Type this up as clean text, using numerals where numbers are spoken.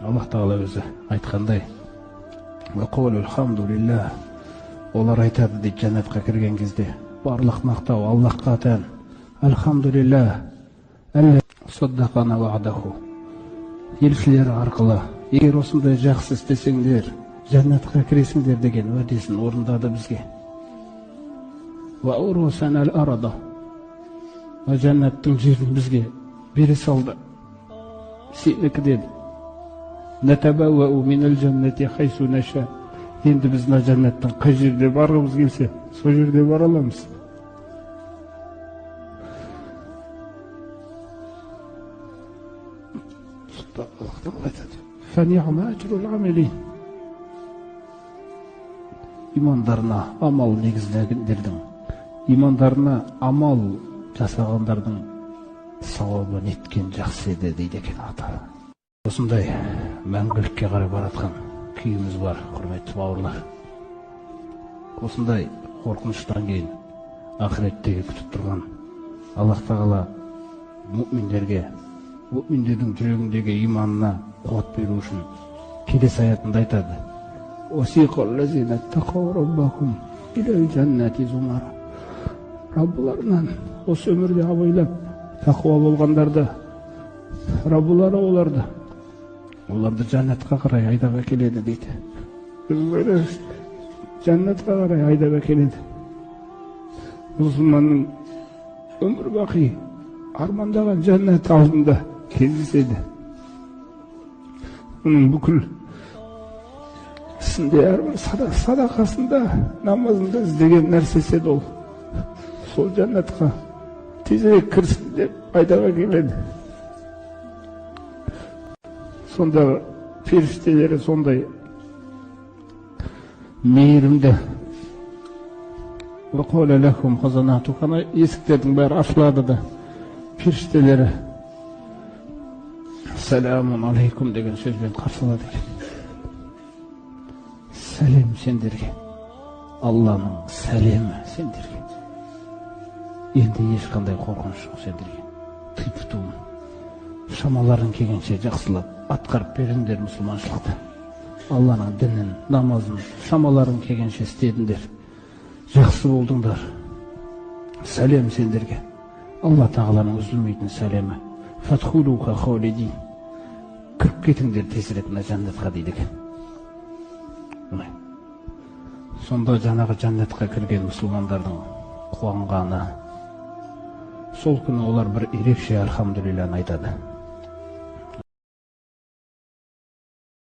Аллах Тағала өзі айтқандай, олар айтады дейді жәннатқа кірген кезде, барлық мақтау Аллахқа тән. Алхамдулилlah, саддақана ваъдаху. Елшілер арқылы, егер осындай жақсы істесеңдер, жәннатқа кіресіңдер деген уәдесін орындады бізге. Ва урусанал арада. Жәннаттың жерін бізге бере салды. Сенікі деді. Натабауау минал жаннати хайсу наша. Енді біз мына жәннаттың қай жерде барғымыз келсе, сол жерде бара аламыз. Фаниъма аджрул амилин. Имандарына амал негізлегендердің, имандарына амал жасағандардың сауабы неткен жақсы еді дейді екен ата. Осындай мәңгілікке қарай баратқан күйіміз бар, құрметті бауырлар. Осындай қорқыныштан кейін ақыреттегі күтіп тұрған Аллах Тағала мұъминдерге, мұъминдердің жүрегіндегі иманына қуат беру үшін келесі аятында айтады: Осиқаллазина тақау раббахум илал жаннати зумара. Раббыларынан осы өмірде абайлап тақуа болғандарды, Раббылары оларды жәннатқа қарай айдап әкеледі дейді. Жәннатқа қарай айдап әкеледі. Мұсылманның өмір бақи армандаған жәннат алдында кездеседі. Оның бүкіл ісінде, садақасында, намазында іздеген нәрсесі ол. Сол жәннатқа тезірек кірсін деп айдап әкеледі. Сондағы періштелері сондай мейірімді. Уақуля лахум хазанату. Қана есіктердің бәрі ашылады да періштелері саламун алейкум деген сөзбен қарсылады екен. Сәлем сендерге, Алланың сәлемі сендерге. Енді ешқандай қорқыныш жоқ сендерге. Тыйпытуым, шамаларын келгенше жақсылап атқарып беріңдер мұсылманшылықты. Алланың дінін, намазын шамаларын келгенше істедіңдер. Жақсы болдыңдар. Сәлем сендерге. Алла Тағаланың үзілмейтін сәлемі. Фатхулуха холидин. Кіріп кетіңдер тезірек мына жәннатқа дейді екен. Сонда жаңағы жәннатқа кірген мұсылмандардың қуанғаны, сол күні олар бір ерекше алхамдулилланы айтады.